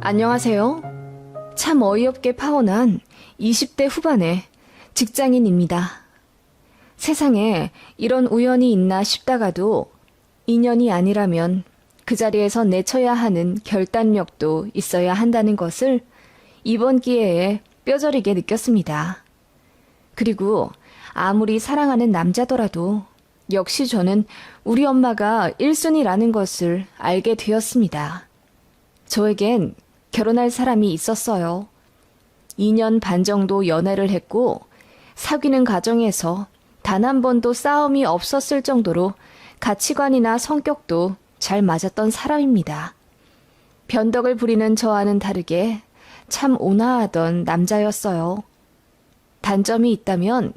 안녕하세요. 참 어이없게 파혼한 20대 후반의 직장인입니다. 세상에 이런 우연이 있나 싶다가도 인연이 아니라면 그 자리에서 내쳐야 하는 결단력도 있어야 한다는 것을 이번 기회에 뼈저리게 느꼈습니다. 그리고 아무리 사랑하는 남자더라도 역시 저는 우리 엄마가 1순위라는 것을 알게 되었습니다. 저에겐 결혼할 사람이 있었어요. 2년 반 정도 연애를 했고 사귀는 과정에서 단 한 번도 싸움이 없었을 정도로 가치관이나 성격도 잘 맞았던 사람입니다. 변덕을 부리는 저와는 다르게 참 온화하던 남자였어요. 단점이 있다면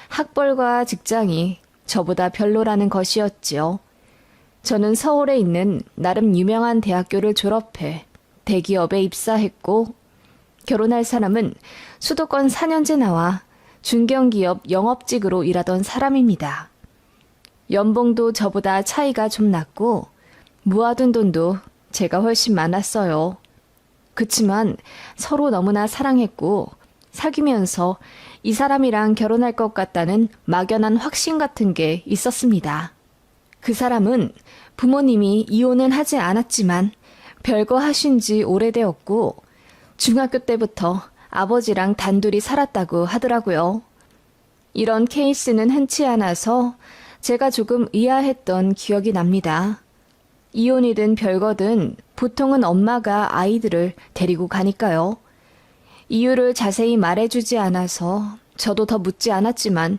학벌과 직장이 저보다 별로라는 것이었지요. 저는 서울에 있는 나름 유명한 대학교를 졸업해 대기업에 입사했고 결혼할 사람은 수도권 4년제 나와 중견기업 영업직으로 일하던 사람입니다. 연봉도 저보다 차이가 좀 났고 모아둔 돈도 제가 훨씬 많았어요. 그치만 서로 너무나 사랑했고 사귀면서 이 사람이랑 결혼할 것 같다는 막연한 확신 같은 게 있었습니다. 그 사람은 부모님이 이혼은 하지 않았지만 별거 하신 지 오래되었고 중학교 때부터 아버지랑 단둘이 살았다고 하더라고요. 이런 케이스는 흔치 않아서 제가 조금 의아했던 기억이 납니다. 이혼이든 별거든 보통은 엄마가 아이들을 데리고 가니까요. 이유를 자세히 말해주지 않아서 저도 더 묻지 않았지만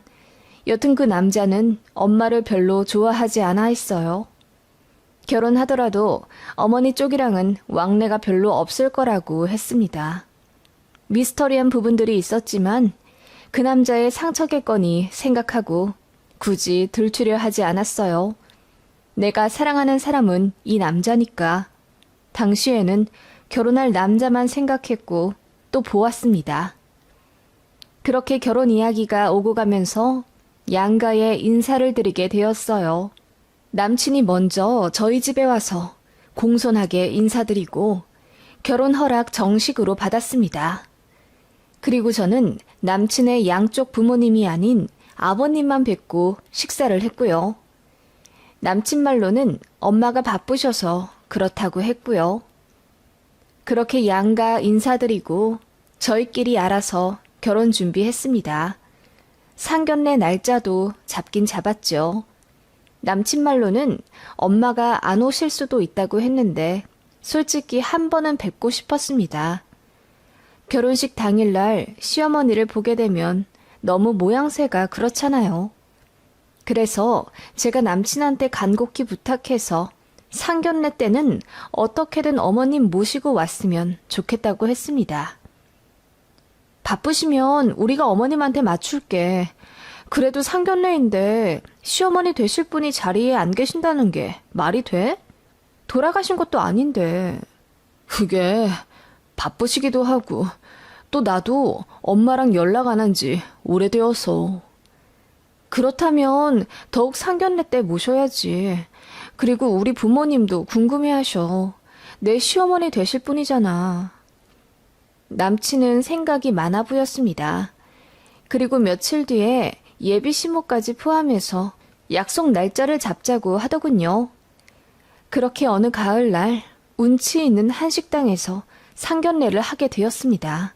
여튼 그 남자는 엄마를 별로 좋아하지 않아 했어요. 결혼하더라도 어머니 쪽이랑은 왕래가 별로 없을 거라고 했습니다. 미스터리한 부분들이 있었지만 그 남자의 상처겠거니 생각하고 굳이 들추려 하지 않았어요. 내가 사랑하는 사람은 이 남자니까. 당시에는 결혼할 남자만 생각했고 또 보았습니다. 그렇게 결혼 이야기가 오고 가면서 양가에 인사를 드리게 되었어요. 남친이 먼저 저희 집에 와서 공손하게 인사드리고 결혼 허락 정식으로 받았습니다. 그리고 저는 남친의 양쪽 부모님이 아닌 아버님만 뵙고 식사를 했고요. 남친 말로는 엄마가 바쁘셔서 그렇다고 했고요. 그렇게 양가 인사드리고 저희끼리 알아서 결혼 준비했습니다. 상견례 날짜도 잡긴 잡았죠. 남친 말로는 엄마가 안 오실 수도 있다고 했는데 솔직히 한 번은 뵙고 싶었습니다. 결혼식 당일날 시어머니를 보게 되면 너무 모양새가 그렇잖아요. 그래서 제가 남친한테 간곡히 부탁해서 상견례 때는 어떻게든 어머님 모시고 왔으면 좋겠다고 했습니다. 바쁘시면 우리가 어머님한테 맞출게. 그래도 상견례인데 시어머니 되실 분이 자리에 안 계신다는 게 말이 돼? 돌아가신 것도 아닌데. 그게 바쁘시기도 하고 또 나도 엄마랑 연락 안 한 지 오래되어서. 그렇다면 더욱 상견례 때 모셔야지. 그리고 우리 부모님도 궁금해하셔. 내 시어머니 되실 분이잖아. 남친은 생각이 많아 보였습니다. 그리고 며칠 뒤에 예비 시모까지 포함해서 약속 날짜를 잡자고 하더군요. 그렇게 어느 가을날 운치 있는 한식당에서 상견례를 하게 되었습니다.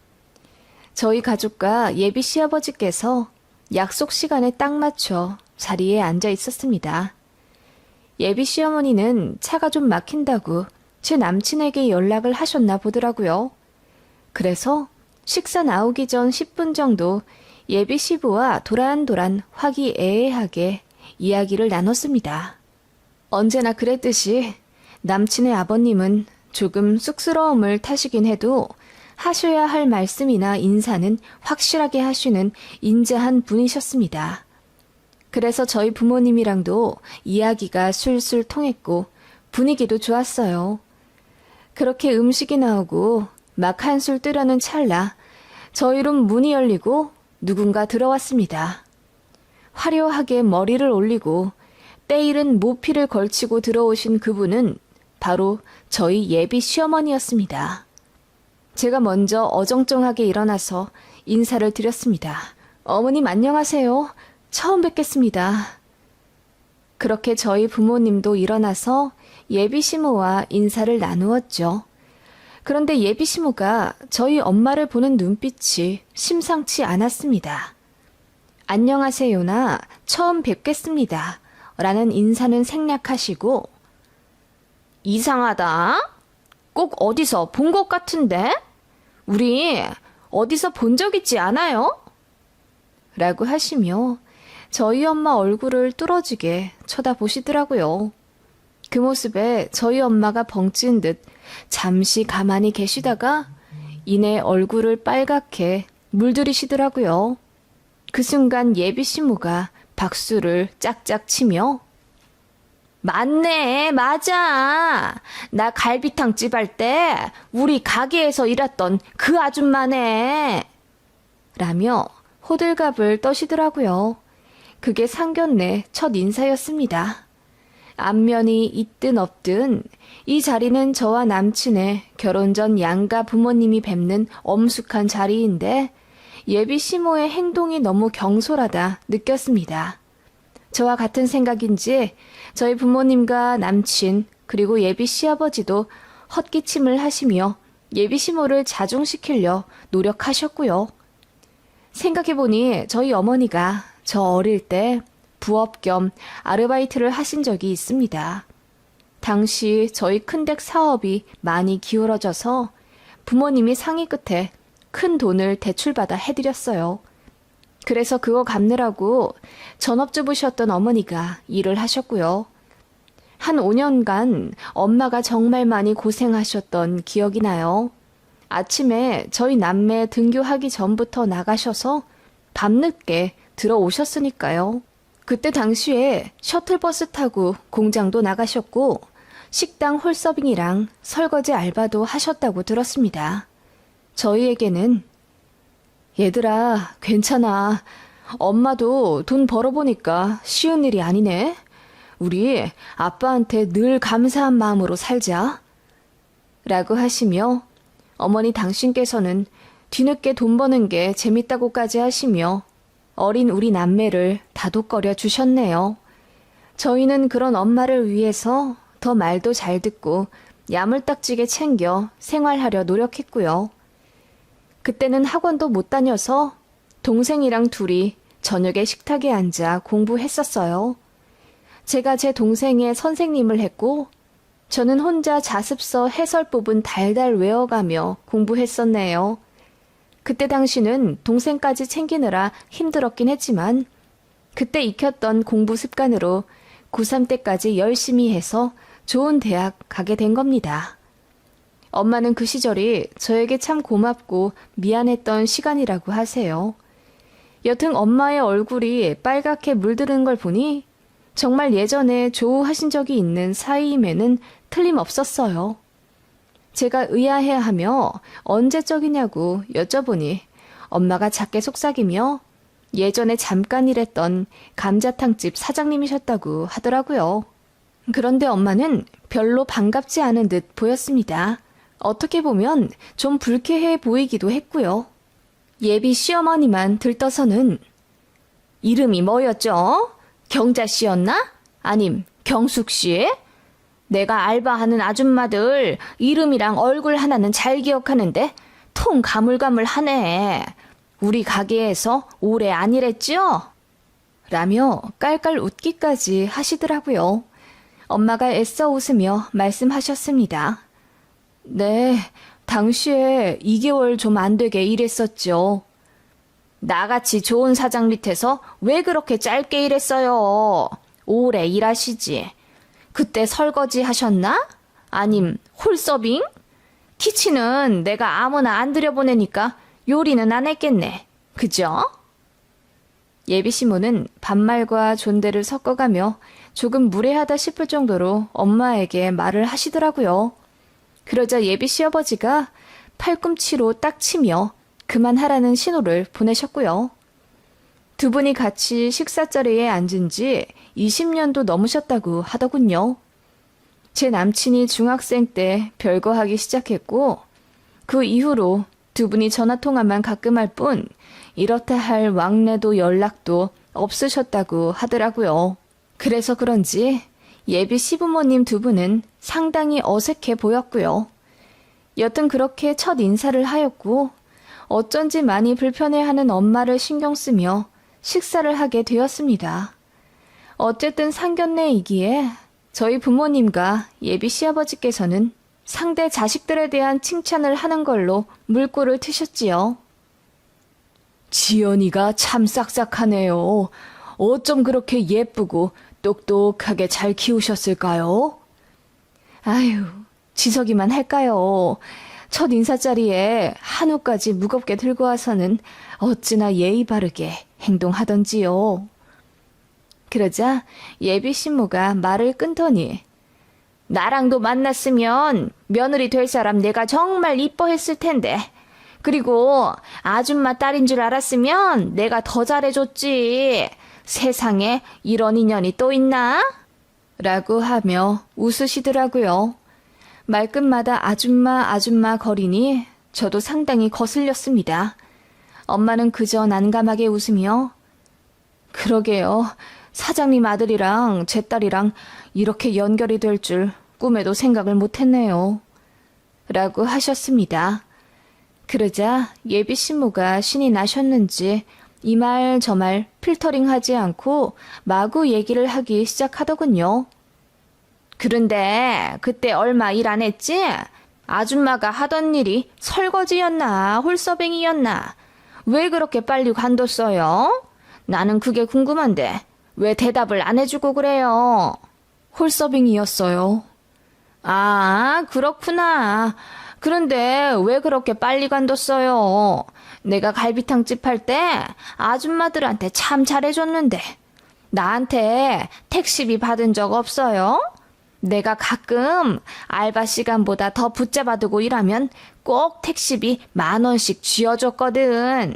저희 가족과 예비 시아버지께서 약속 시간에 딱 맞춰 자리에 앉아 있었습니다. 예비 시어머니는 차가 좀 막힌다고 제 남친에게 연락을 하셨나 보더라고요. 그래서 식사 나오기 전 10분 정도 예비 시부와 도란도란 화기애애하게 이야기를 나눴습니다. 언제나 그랬듯이 남친의 아버님은 조금 쑥스러움을 타시긴 해도 하셔야 할 말씀이나 인사는 확실하게 하시는 인자한 분이셨습니다. 그래서 저희 부모님이랑도 이야기가 술술 통했고 분위기도 좋았어요. 그렇게 음식이 나오고 막 한술 뜨려는 찰나 저희 룸 문이 열리고 누군가 들어왔습니다. 화려하게 머리를 올리고 때이른 모피를 걸치고 들어오신 그분은 바로 저희 예비 시어머니였습니다. 제가 먼저 어정쩡하게 일어나서 인사를 드렸습니다. 어머님 안녕하세요. 처음 뵙겠습니다. 그렇게 저희 부모님도 일어나서 예비시모와 인사를 나누었죠. 그런데 예비시모가 저희 엄마를 보는 눈빛이 심상치 않았습니다. 안녕하세요나 처음 뵙겠습니다. 라는 인사는 생략하시고 이상하다. 꼭 어디서 본 것 같은데? 우리 어디서 본 적 있지 않아요? 라고 하시며 저희 엄마 얼굴을 뚫어지게 쳐다보시더라고요. 그 모습에 저희 엄마가 벙찐 듯 잠시 가만히 계시다가 이내 얼굴을 빨갛게 물들이시더라고요. 그 순간 예비시모가 박수를 짝짝 치며 맞네, 맞아. 나 갈비탕집 할 때 우리 가게에서 일했던 그 아줌마네. 라며 호들갑을 떠시더라고요. 그게 상견례 첫 인사였습니다. 안면이 있든 없든 이 자리는 저와 남친의 결혼 전 양가 부모님이 뵙는 엄숙한 자리인데 예비 시모의 행동이 너무 경솔하다 느꼈습니다. 저와 같은 생각인지 저희 부모님과 남친 그리고 예비 시아버지도 헛기침을 하시며 예비 시모를 자중시키려 노력하셨고요. 생각해보니 저희 어머니가 저 어릴 때 부업 겸 아르바이트를 하신 적이 있습니다. 당시 저희 큰댁 사업이 많이 기울어져서 부모님이 상의 끝에 큰 돈을 대출받아 해드렸어요. 그래서 그거 갚느라고 전업주부셨던 어머니가 일을 하셨고요. 한 5년간 엄마가 정말 많이 고생하셨던 기억이 나요. 아침에 저희 남매 등교하기 전부터 나가셔서 밤늦게 들어오셨으니까요. 그때 당시에 셔틀버스 타고 공장도 나가셨고 식당 홀서빙이랑 설거지 알바도 하셨다고 들었습니다. 저희에게는 얘들아, 괜찮아. 엄마도 돈 벌어보니까 쉬운 일이 아니네. 우리 아빠한테 늘 감사한 마음으로 살자. 라고 하시며 어머니 당신께서는 뒤늦게 돈 버는 게 재밌다고까지 하시며 어린 우리 남매를 다독거려 주셨네요. 저희는 그런 엄마를 위해서 더 말도 잘 듣고 야물딱지게 챙겨 생활하려 노력했고요. 그때는 학원도 못 다녀서 동생이랑 둘이 저녁에 식탁에 앉아 공부했었어요. 제가 제 동생의 선생님을 했고 저는 혼자 자습서 해설 부분 달달 외워가며 공부했었네요. 그때 당시는 동생까지 챙기느라 힘들었긴 했지만 그때 익혔던 공부 습관으로 고3 때까지 열심히 해서 좋은 대학 가게 된 겁니다. 엄마는 그 시절이 저에게 참 고맙고 미안했던 시간이라고 하세요. 여튼 엄마의 얼굴이 빨갛게 물드는 걸 보니 정말 예전에 조우하신 적이 있는 사이임에는 틀림없었어요. 제가 의아해하며 언제적이냐고 여쭤보니 엄마가 작게 속삭이며 예전에 잠깐 일했던 감자탕집 사장님이셨다고 하더라고요. 그런데 엄마는 별로 반갑지 않은 듯 보였습니다. 어떻게 보면 좀 불쾌해 보이기도 했고요. 예비 시어머니만 들떠서는 이름이 뭐였죠? 경자 씨였나? 아님 경숙 씨? 내가 알바하는 아줌마들 이름이랑 얼굴 하나는 잘 기억하는데 통 가물가물하네. 우리 가게에서 오래 안 일했죠? 라며 깔깔 웃기까지 하시더라고요. 엄마가 애써 웃으며 말씀하셨습니다. 네, 당시에 2개월 좀 안 되게 일했었죠. 나같이 좋은 사장 밑에서 왜 그렇게 짧게 일했어요? 오래 일하시지. 그때 설거지 하셨나? 아님 홀서빙? 키친은 내가 아무나 안 들여보내니까 요리는 안 했겠네. 그죠? 예비시모는 반말과 존대를 섞어가며 조금 무례하다 싶을 정도로 엄마에게 말을 하시더라고요. 그러자 예비 시아버지가 팔꿈치로 딱 치며 그만하라는 신호를 보내셨고요. 두 분이 같이 식사자리에 앉은 지 20년도 넘으셨다고 하더군요. 제 남친이 중학생 때 별거 하기 시작했고 그 이후로 두 분이 전화통화만 가끔 할 뿐 이렇다 할 왕래도 연락도 없으셨다고 하더라고요. 그래서 그런지 예비 시부모님 두 분은 상당히 어색해 보였고요. 여튼 그렇게 첫 인사를 하였고 어쩐지 많이 불편해하는 엄마를 신경 쓰며 식사를 하게 되었습니다. 어쨌든 상견례이기에 저희 부모님과 예비 시아버지께서는 상대 자식들에 대한 칭찬을 하는 걸로 물꼬를 트셨지요. 지연이가 참 싹싹하네요. 어쩜 그렇게 예쁘고 똑똑하게 잘 키우셨을까요? 아유, 지석이만 할까요? 첫 인사 자리에 한우까지 무겁게 들고 와서는 어찌나 예의 바르게 행동하던지요. 그러자 예비 신부가 말을 끊더니 나랑도 만났으면 며느리 될 사람 내가 정말 이뻐했을 텐데. 그리고 아줌마 딸인 줄 알았으면 내가 더 잘해줬지. 세상에 이런 인연이 또 있나? 라고 하며 웃으시더라고요. 말끝마다 아줌마 거리니 저도 상당히 거슬렸습니다. 엄마는 그저 난감하게 웃으며 그러게요. 사장님 아들이랑 제 딸이랑 이렇게 연결이 될 줄 꿈에도 생각을 못했네요. 라고 하셨습니다. 그러자 예비 신부가 신이 나셨는지 이 말 저 말 필터링하지 않고 마구 얘기를 하기 시작하더군요. 그런데 그때 얼마 일 안 했지? 아줌마가 하던 일이 설거지였나 홀서빙이었나? 왜 그렇게 빨리 관뒀어요? 나는 그게 궁금한데 왜 대답을 안 해주고 그래요? 홀서빙이었어요. 아, 그렇구나. 그런데 왜 그렇게 빨리 관뒀어요? 내가 갈비탕집 할 때 아줌마들한테 참 잘해줬는데 나한테 택시비 받은 적 없어요? 내가 가끔 알바 시간보다 더 붙잡아두고 일하면 꼭 택시비 10,000원씩 쥐어줬거든.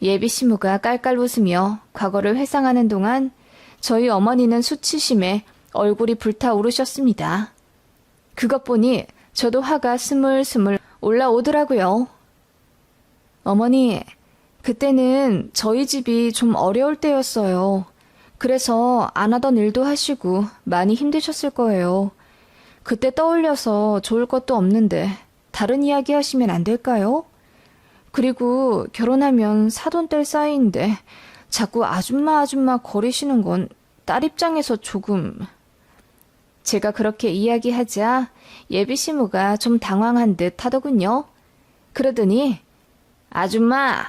예비 시무가 깔깔 웃으며 과거를 회상하는 동안 저희 어머니는 수치심에 얼굴이 불타오르셨습니다. 그것 보니 저도 화가 스물스물 올라오더라고요. 어머니, 그때는 저희 집이 좀 어려울 때였어요. 그래서 안 하던 일도 하시고 많이 힘드셨을 거예요. 그때 떠올려서 좋을 것도 없는데 다른 이야기 하시면 안 될까요? 그리고 결혼하면 사돈 뗄 사이인데 자꾸 아줌마 거리시는 건 딸 입장에서 조금... 제가 그렇게 이야기하자 예비 시무가 좀 당황한 듯 하더군요. 그러더니 아줌마,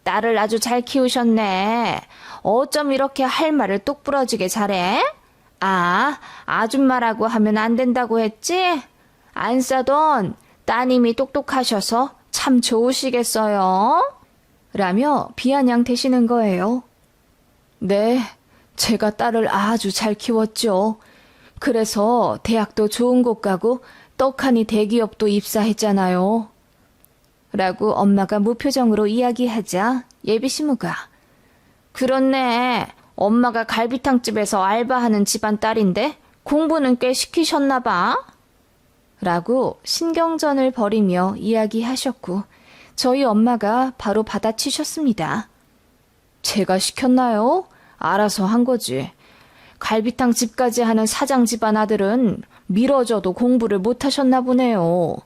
딸을 아주 잘 키우셨네. 어쩜 이렇게 할 말을 똑부러지게 잘해? 아, 아줌마라고 하면 안 된다고 했지? 안 싸던 따님이 똑똑하셔서 참 좋으시겠어요? 라며 비아냥 대시는 거예요. 네, 제가 딸을 아주 잘 키웠죠. 그래서 대학도 좋은 곳 가고 떡하니 대기업도 입사했잖아요. 라고 엄마가 무표정으로 이야기하자 예비 시무가 그렇네. 엄마가 갈비탕집에서 알바하는 집안 딸인데 공부는 꽤 시키셨나 봐. 라고 신경전을 벌이며 이야기하셨고 저희 엄마가 바로 받아치셨습니다. 제가 시켰나요? 알아서 한 거지. 갈비탕 집까지 하는 사장 집안 아들은 미뤄져도 공부를 못하셨나 보네요.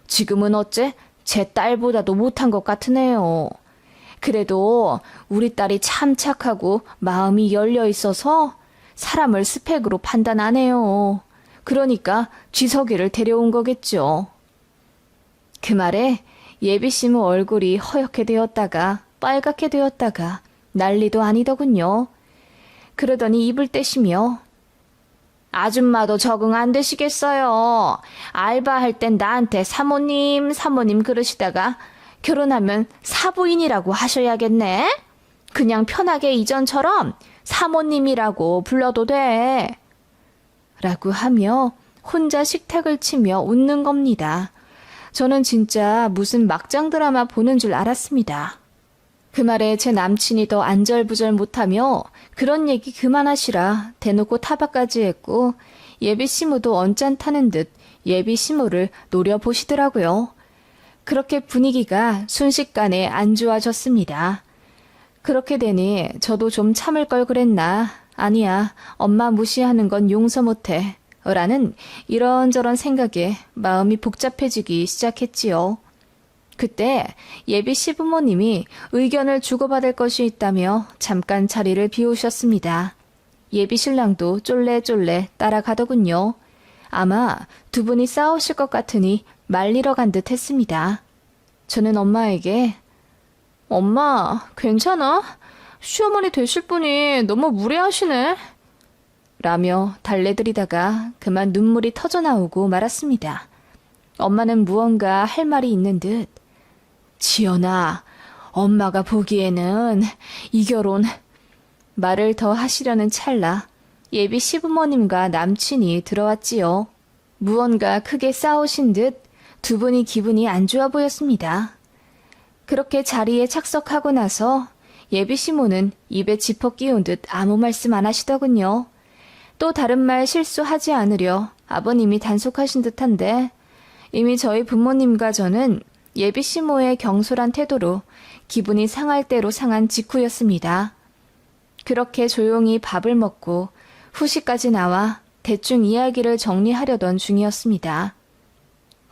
지금은 어째 제 딸보다도 못한 것 같으네요. 그래도 우리 딸이 참 착하고 마음이 열려 있어서 사람을 스펙으로 판단 안 해요. 그러니까 쥐석이를 데려온 거겠죠. 그 말에 예비 시무 얼굴이 허옇게 되었다가 빨갛게 되었다가 난리도 아니더군요. 그러더니 입을 떼시며 아줌마도 적응 안 되시겠어요. 알바할 땐 나한테 사모님 그러시다가 결혼하면 사부인이라고 하셔야겠네. 그냥 편하게 이전처럼 사모님이라고 불러도 돼. 라고 하며 혼자 식탁을 치며 웃는 겁니다. 저는 진짜 무슨 막장 드라마 보는 줄 알았습니다. 그 말에 제 남친이 더 안절부절 못하며 그런 얘기 그만하시라 대놓고 타박까지 했고 예비 시무도 언짢다는 듯 예비 시무를 노려보시더라고요. 그렇게 분위기가 순식간에 안 좋아졌습니다. 그렇게 되니 저도 좀 참을 걸 그랬나. 아니야, 엄마 무시하는 건 용서 못해. 라는 이런저런 생각에 마음이 복잡해지기 시작했지요. 그때 예비 시부모님이 의견을 주고받을 것이 있다며 잠깐 자리를 비우셨습니다. 예비 신랑도 쫄래쫄래 따라가더군요. 아마 두 분이 싸우실 것 같으니 말리러 간 듯 했습니다. 저는 엄마에게 엄마, 괜찮아? 시어머니 되실 분이 너무 무례하시네. 라며 달래드리다가 그만 눈물이 터져나오고 말았습니다. 엄마는 무언가 할 말이 있는 듯 지연아, 엄마가 보기에는 이 결혼 말을 더 하시려는 찰나 예비 시부모님과 남친이 들어왔지요. 무언가 크게 싸우신 듯 두 분이 기분이 안 좋아 보였습니다. 그렇게 자리에 착석하고 나서 예비 시모는 입에 지퍼 끼운 듯 아무 말씀 안 하시더군요. 또 다른 말 실수하지 않으려 아버님이 단속하신 듯한데 이미 저희 부모님과 저는 예비 시모의 경솔한 태도로 기분이 상할 대로 상한 직후였습니다. 그렇게 조용히 밥을 먹고 후식까지 나와 대충 이야기를 정리하려던 중이었습니다.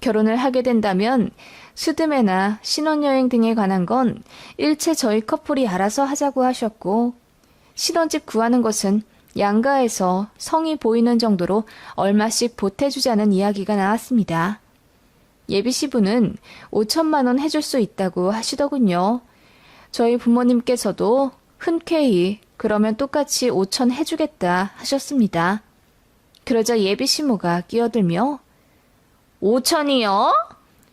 결혼을 하게 된다면 수드메나 신혼여행 등에 관한 건 일체 저희 커플이 알아서 하자고 하셨고 신혼집 구하는 것은 양가에서 성이 보이는 정도로 얼마씩 보태주자는 이야기가 나왔습니다. 예비 시부는 5천만 원 해줄 수 있다고 하시더군요. 저희 부모님께서도 흔쾌히 그러면 똑같이 5천 해주겠다 하셨습니다. 그러자 예비 시모가 끼어들며 5천이요?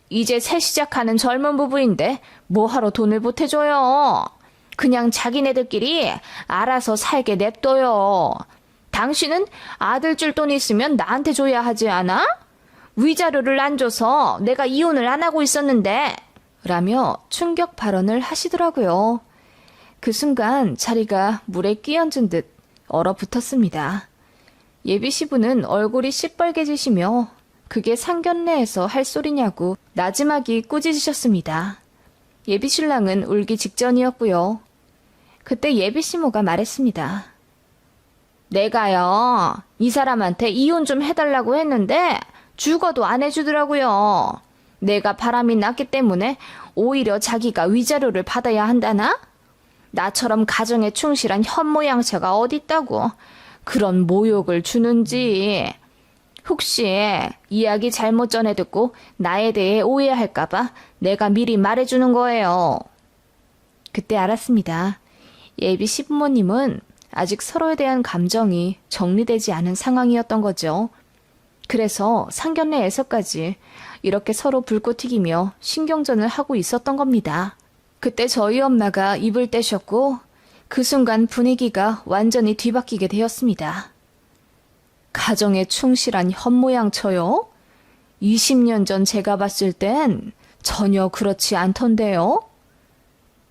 이제 새 시작하는 젊은 부부인데 뭐하러 돈을 보태줘요? 그냥 자기네들끼리 알아서 살게 냅둬요. 당신은 아들 줄 돈 있으면 나한테 줘야 하지 않아? 위자료를 안 줘서 내가 이혼을 안 하고 있었는데 라며 충격 발언을 하시더라고요. 그 순간 자리가 물에 끼얹은 듯 얼어붙었습니다. 예비 시부는 얼굴이 시뻘개지시며 그게 상견례에서 할 소리냐고 나지막이 꾸짖으셨습니다. 예비 신랑은 울기 직전이었고요. 그때 예비 시모가 말했습니다. 내가요, 이 사람한테 이혼 좀 해달라고 했는데 죽어도 안 해주더라고요. 내가 바람이 났기 때문에 오히려 자기가 위자료를 받아야 한다나? 나처럼 가정에 충실한 현모양처가 어딨다고 그런 모욕을 주는지. 혹시 이야기 잘못 전해 듣고 나에 대해 오해할까봐 내가 미리 말해주는 거예요. 그때 알았습니다. 예비 시부모님은 아직 서로에 대한 감정이 정리되지 않은 상황이었던 거죠. 그래서 상견례에서까지 이렇게 서로 불꽃 튀기며 신경전을 하고 있었던 겁니다. 그때 저희 엄마가 입을 떼셨고 그 순간 분위기가 완전히 뒤바뀌게 되었습니다. 가정에 충실한 현모양처요? 20년 전 제가 봤을 땐 전혀 그렇지 않던데요?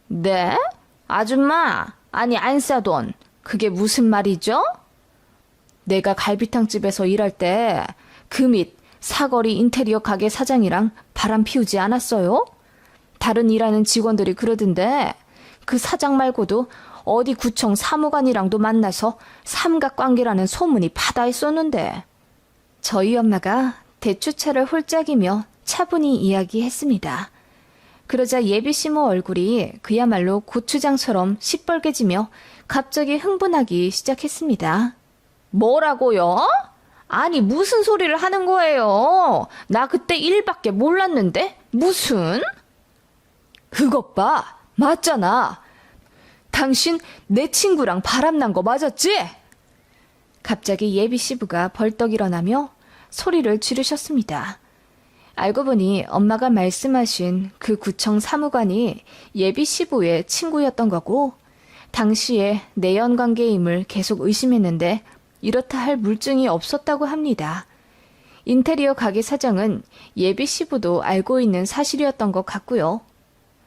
네? 아줌마, 아니 안싸돈, 그게 무슨 말이죠? 내가 갈비탕집에서 일할 때 그 밑 사거리 인테리어 가게 사장이랑 바람 피우지 않았어요? 다른 일하는 직원들이 그러던데 그 사장 말고도 어디 구청 사무관이랑도 만나서 삼각관계라는 소문이 바다했었는데. 저희 엄마가 대추차를 홀짝이며 차분히 이야기했습니다. 그러자 예비 시모 얼굴이 그야말로 고추장처럼 시뻘개지며 갑자기 흥분하기 시작했습니다. 뭐라고요? 아니 무슨 소리를 하는 거예요? 나 그때 일밖에 몰랐는데 무슨? 그것 봐, 맞잖아. 당신 내 친구랑 바람난 거 맞았지? 갑자기 예비 시부가 벌떡 일어나며 소리를 지르셨습니다. 알고 보니 엄마가 말씀하신 그 구청 사무관이 예비 시부의 친구였던 거고 당시에 내연 관계임을 계속 의심했는데 이렇다 할 물증이 없었다고 합니다. 인테리어 가게 사장은 예비 시부도 알고 있는 사실이었던 것 같고요.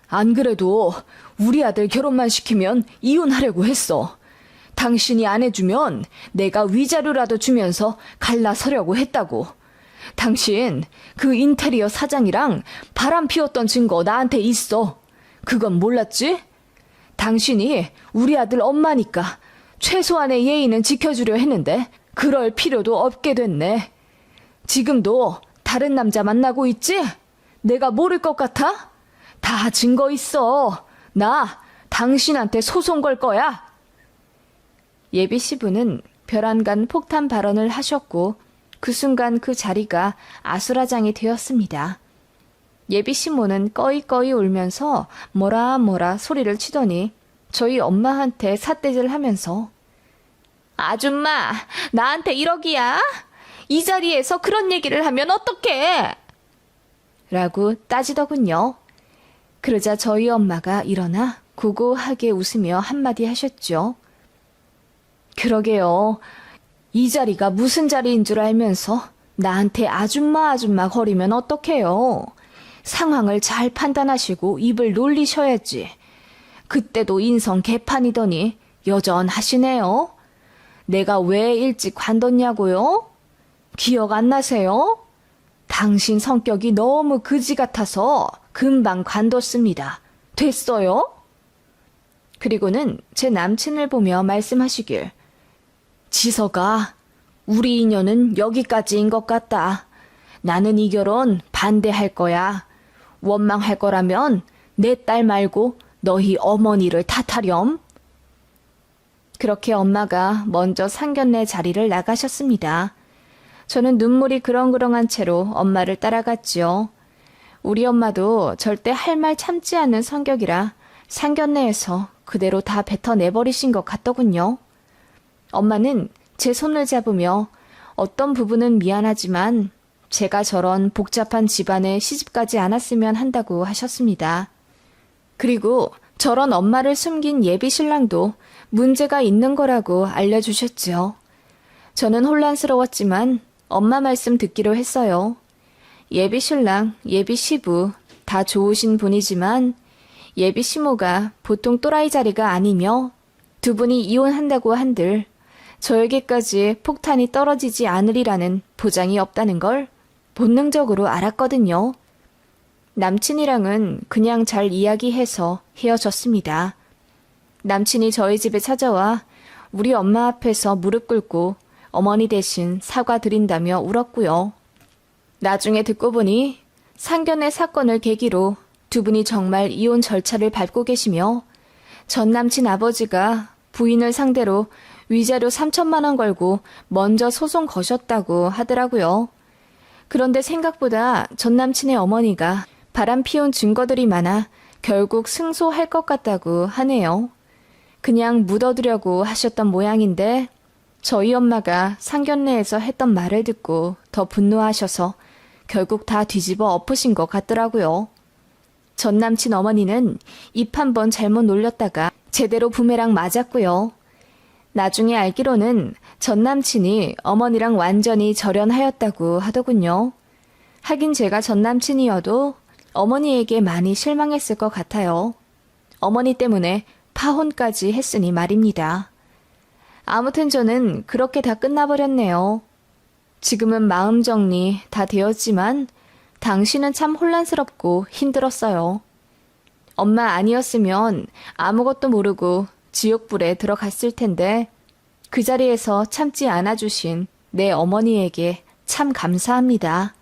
안 그래도 우리 아들 결혼만 시키면 이혼하려고 했어. 당신이 안 해주면 내가 위자료라도 주면서 갈라서려고 했다고. 당신 그 인테리어 사장이랑 바람 피웠던 증거 나한테 있어. 그건 몰랐지? 당신이 우리 아들 엄마니까 최소한의 예의는 지켜주려 했는데 그럴 필요도 없게 됐네. 지금도 다른 남자 만나고 있지? 내가 모를 것 같아? 다 증거 있어. 나 당신한테 소송 걸 거야. 예비 시부는 벼랑간 폭탄 발언을 하셨고 그 순간 그 자리가 아수라장이 되었습니다. 예비 시모는 꺼이꺼이 울면서 뭐라 소리를 치더니 저희 엄마한테 삿대질 하면서 아줌마, 나한테 1억이야? 이 자리에서 그런 얘기를 하면 어떡해? 라고 따지더군요. 그러자 저희 엄마가 일어나 고고하게 웃으며 한마디 하셨죠. 그러게요. 이 자리가 무슨 자리인 줄 알면서 나한테 아줌마 거리면 어떡해요. 상황을 잘 판단하시고 입을 놀리셔야지. 그때도 인성 개판이더니 여전하시네요. 내가 왜 일찍 관뒀냐고요? 기억 안 나세요? 당신 성격이 너무 그지 같아서 금방 관뒀습니다. 됐어요? 그리고는 제 남친을 보며 말씀하시길. 지서가, 우리 인연은 여기까지인 것 같다. 나는 이 결혼 반대할 거야. 원망할 거라면 내 딸 말고 너희 어머니를 탓하렴. 그렇게 엄마가 먼저 상견례 자리를 나가셨습니다. 저는 눈물이 그렁그렁한 채로 엄마를 따라갔지요. 우리 엄마도 절대 할 말 참지 않는 성격이라 상견례에서 그대로 다 뱉어내버리신 것 같더군요. 엄마는 제 손을 잡으며 어떤 부분은 미안하지만 제가 저런 복잡한 집안에 시집가지 않았으면 한다고 하셨습니다. 그리고 저런 엄마를 숨긴 예비 신랑도 문제가 있는 거라고 알려주셨죠. 저는 혼란스러웠지만 엄마 말씀 듣기로 했어요. 예비 신랑, 예비 시부 다 좋으신 분이지만 예비 시모가 보통 또라이 자리가 아니며 두 분이 이혼한다고 한들 저에게까지 폭탄이 떨어지지 않으리라는 보장이 없다는 걸 본능적으로 알았거든요. 남친이랑은 그냥 잘 이야기해서 헤어졌습니다. 남친이 저희 집에 찾아와 우리 엄마 앞에서 무릎 꿇고 어머니 대신 사과드린다며 울었고요. 나중에 듣고 보니 상견례 사건을 계기로 두 분이 정말 이혼 절차를 밟고 계시며 전 남친 아버지가 부인을 상대로 위자료 3천만 원 걸고 먼저 소송 거셨다고 하더라고요. 그런데 생각보다 전 남친의 어머니가 바람 피운 증거들이 많아 결국 승소할 것 같다고 하네요. 그냥 묻어두려고 하셨던 모양인데 저희 엄마가 상견례에서 했던 말을 듣고 더 분노하셔서 결국 다 뒤집어 엎으신 것 같더라고요. 전 남친 어머니는 입 한 번 잘못 놀렸다가 제대로 부메랑 맞았고요. 나중에 알기로는 전 남친이 어머니랑 완전히 절연하였다고 하더군요. 하긴 제가 전 남친이어도 어머니에게 많이 실망했을 것 같아요. 어머니 때문에 파혼까지 했으니 말입니다. 아무튼 저는 그렇게 다 끝나버렸네요. 지금은 마음 정리 다 되었지만 당신은 참 혼란스럽고 힘들었어요. 엄마 아니었으면 아무것도 모르고 지옥불에 들어갔을 텐데 그 자리에서 참지 않아주신 내 어머니에게 참 감사합니다.